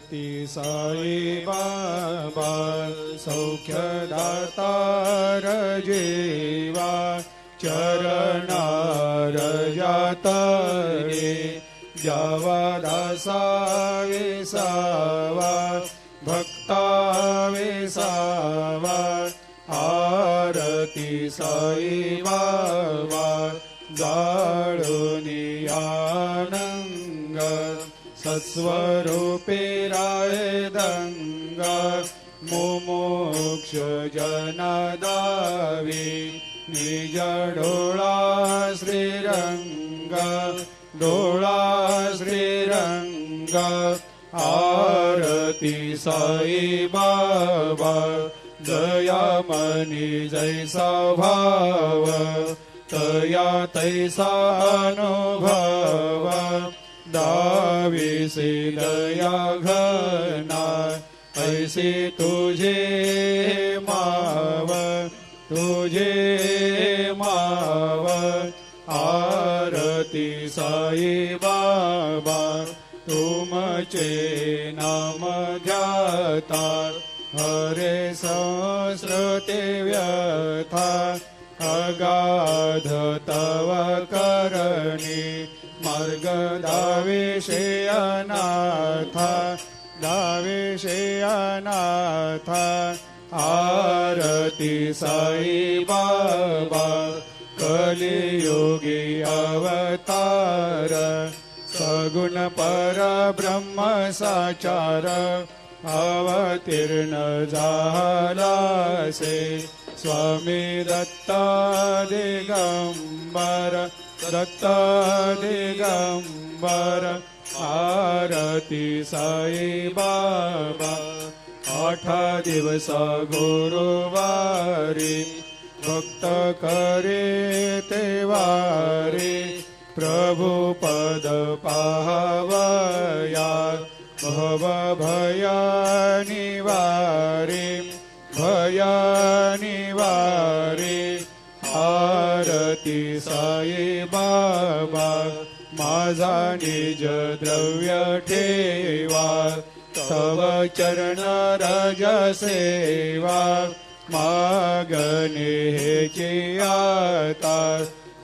ती साई बाबा सौख्यदातार जीवा चरणार जातरे जावा दासा विसावा भक्ता विसावा आरती साई बाबा जाळुनी आनंग सत्स्वरूपे राय दंग मुमुक्ष जनदावी निज डोळा श्रीरंग डोळा श्रीरंग आरती साई बाबा दयामनी जैसा भाव तया तैसा अनुभव दाविसी दया घना ऐसी तुझे माव तुझे माव आरती साई बाबा तुमचे नाम ध्याता हरे संस्कृते व्यथा अगाध तव करणी मार्ग दाविषे अनाथा दाविषे अनाथा आरती साई बाबा कलियुगी अवतार सगुण परब्रह्म साचार अवतीर्ण झालासे स्वामी दत्त दिगंबर दत्त दिगंबर आरती साई बाबा 8 दिवस गुरुवारी भक्त करे तेवारी प्रभु पद पाहवया भव भया निवारी भया निवारी आरती साई बाबा माझा निज द्रव्य ठेवा तव चरण रज सेवा मागणे हेची आता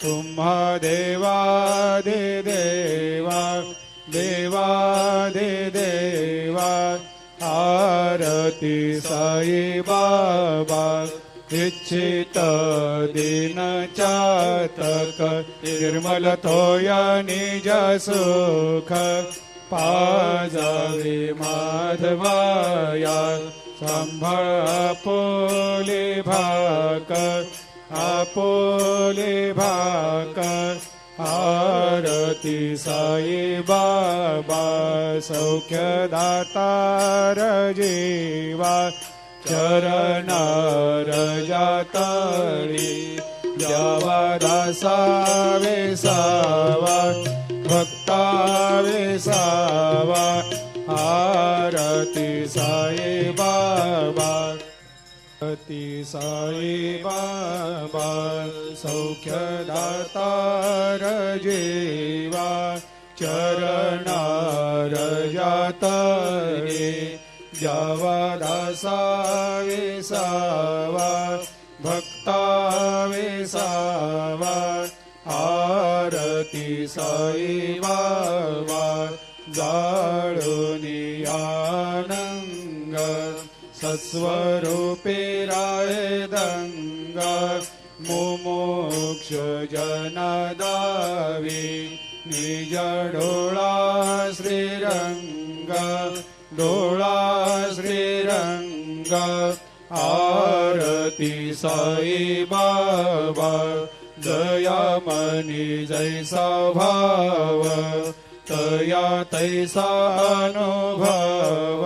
तुम्हा देवादि देवा देवादि देवा आरती साई बाबा इच्छित दिन चातक निर्मल थोया निज सुख पाजावे माधवाया सांभाळ आपोले भाक आरती साई बाबा सौख्यदातार जीवा चरणार जातळी द्यावा दासा विसावा भक्ता विसावा आरती साई बाबा आरती साई बाबा सौख्यदातार जीवा चरणार जातळे द्यावा दासा विसावा भक्ता विसावा आरती साई बाबा जाळुनी आनंग सत्स्वरूपे राय दंग मुमुक्ष जनदावी निज डोळा श्रीरंग डोळा श्रीरंग आरती साई बाबा दयामनी जैसा भाव तया तैसा अनुभव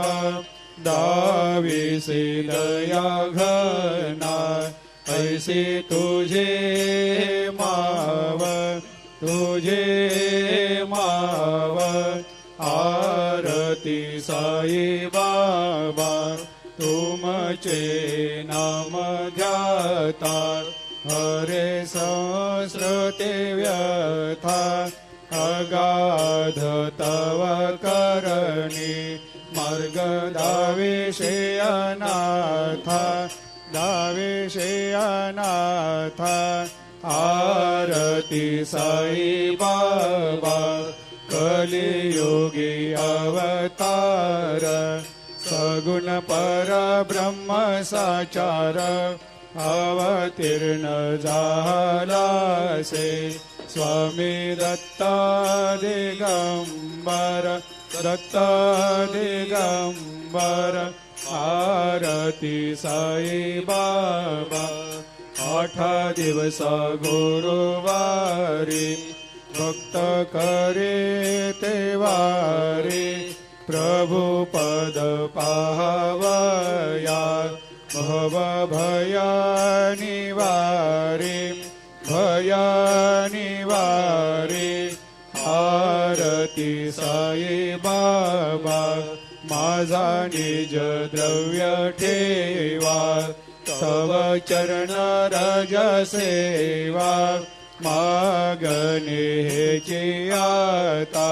दाविसी दया घना ऐसी तुझे माव तुझे माव आरती साई बाबा तुमचे नाम ध्याता हरे संस्कृते व्यथा अगाध तव करणी मार्ग दाविषे अनाथा दाविषे अनाथा आरती साई बाबा कलियुगी अवतार सगुण परब्रह्म साचार अवतीर्ण झालासे स्वामी दत्ता दिगंबर दत्ता दिगंबर आरती साई बाबा 8 दिवस गुरुवारी भक्त करे ते वारी प्रभु पद पाहवया भव भया निवारी भया निवारी आरती साई बाबा माझा निज द्रव्य ठेवा तव चरण रज सेवा मागणे हेची आता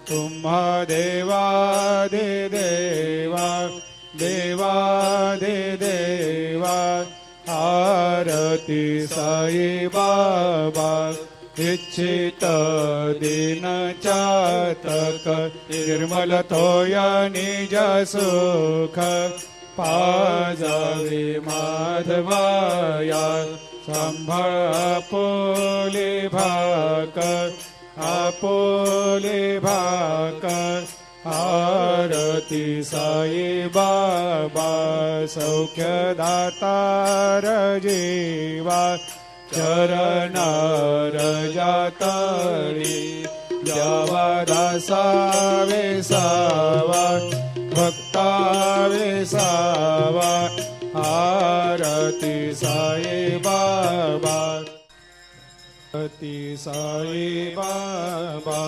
तुम्हा देवादि देवा देवादि देवा आरती साई बाबा इच्छित दिन चातक निर्मल तोया निज सुख पाजावे माधवाया सांभाळ आपोले भाकर आपोले भाकर आरती साई बाबा सौख्यदातार जीवा चरणार जातळी द्यावा दासा वेसावा भक्ता वेसावा आरती साई बाबा आरती साई बाबा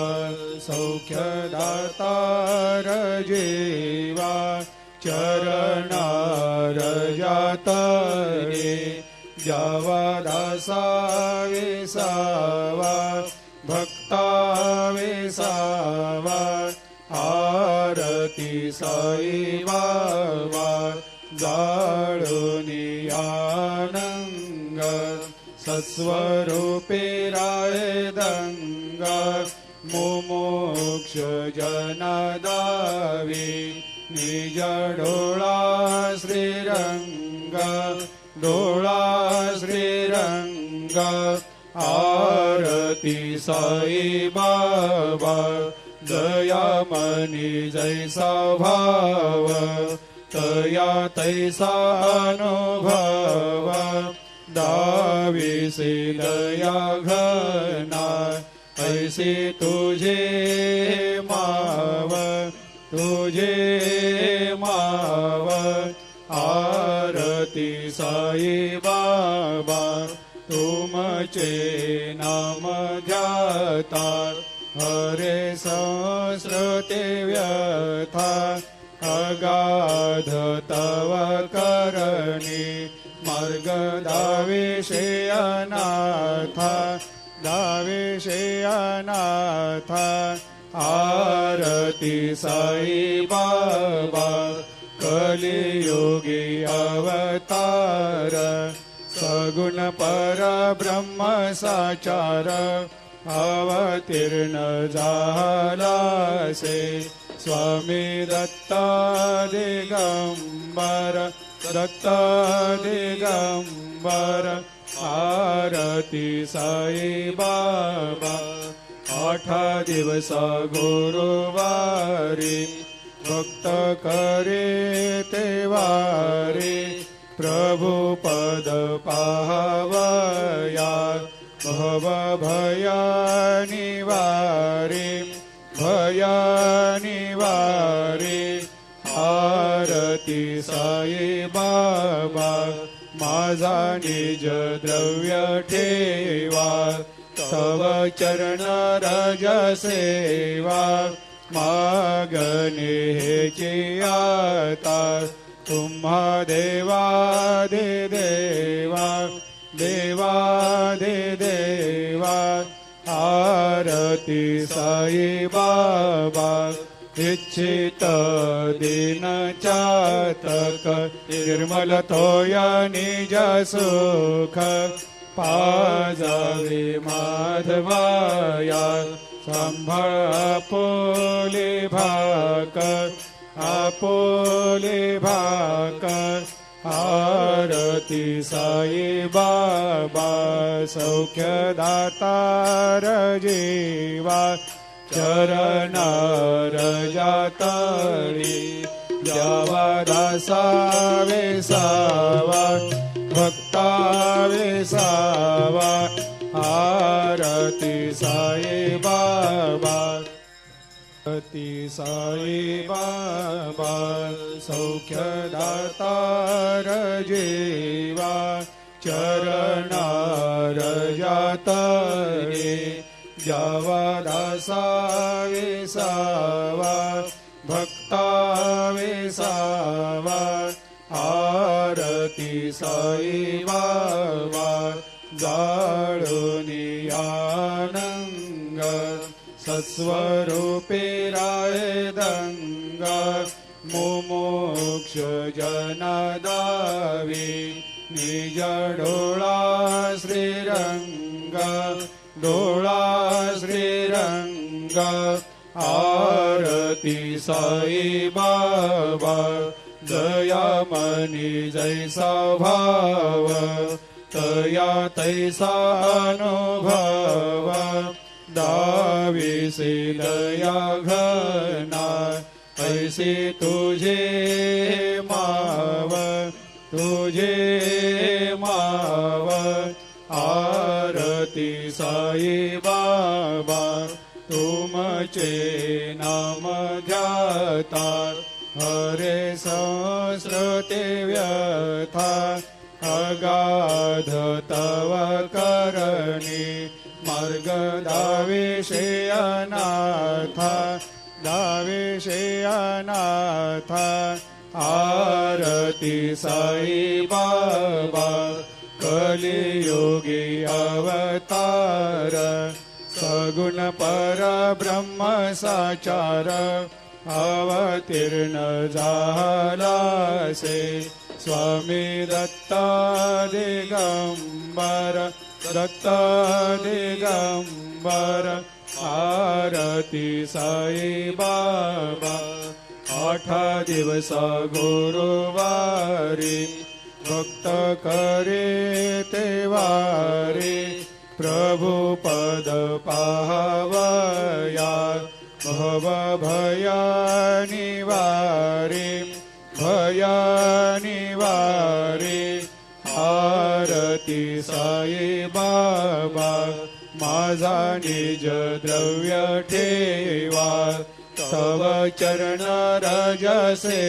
सौख्यदातार जीवा चरणार जातळे द्यावा दासा वेसावा भक्ता वेसावा आरती साई बाबा जाळूनी आनंग सस्वरूपे राय दंग मुमुक्ष जनदावी निज डोळा श्रीरंग डोळा श्रीरंग आरती साई बाबा दयामनी जैसा भाव तया तैसा अनुभव दाविसे दया घना ऐसे तुझे माव तुझे माव आरती साई बाबा तुमचे नाम ध्याता हरे संस्कृते व्यथा अगाध तव करणी मार्ग दाविषे अनाथा दाविषे अनाथा आरती साई बाबा कलियुगी अवतार सगुण परब्रह्म साचार अवतीर्ण झालासे स्वामी दत्ता दिगंबर दत्ता दिगंबर आरती साई बाबा 8 दिवस गुरुवारी भक्त करे ते वारी प्रभु पद पाहवया भव भया निवारी भया निवारी आरती साई बाबा माझा निज द्रव्य ठेवा तव चरण रज सेवा मागणे हेची आता तुम्हा देवादि देवा देवादि देवा आरती साई बाबा इच्छित दीन चातक निर्मल तोया निज सुख पाजावे माधवाया सांभाळ आपोले भाकर आरती साई बाबा सौख्य दातार जीवा चरणार जातळी द्यावा दासा वेसावा भक्ता वेसावा आरती साई बाबा आरती साई बाबा सौख्य दातार जीवा चरणार जातळे द्यावा दासा वेसावा भक्ता वेसावा आरती साई बाबा जाळूनी आनंग सस्वरूपे राय दंग मुमुक्ष जनदावी निज डोळा श्रीरंग आरती साई बाबा जया मनी जैसा भाव तया तैसा अनुभव दाविसे दया घना ऐसे तुझे माव आरती साई बाबा तुमचे नाम ध्याता हरे संस्कृते व्यथा अगाध तव करणी मार्ग दाविषे अनाथ आरती साई बाबा कलियुगी अवतार सगुण परब्रह्म साचार अवतीर्ण झालासे स्वामी दत्त दिगंबर आरती साई बाबा 8 दिवस गुरुवारी भक्त करे तेवारी प्रभु पद पाहवया भव भया निवारी आरती साई बाबा माझा निज द्रव्य ठेवा तव चरण रजसे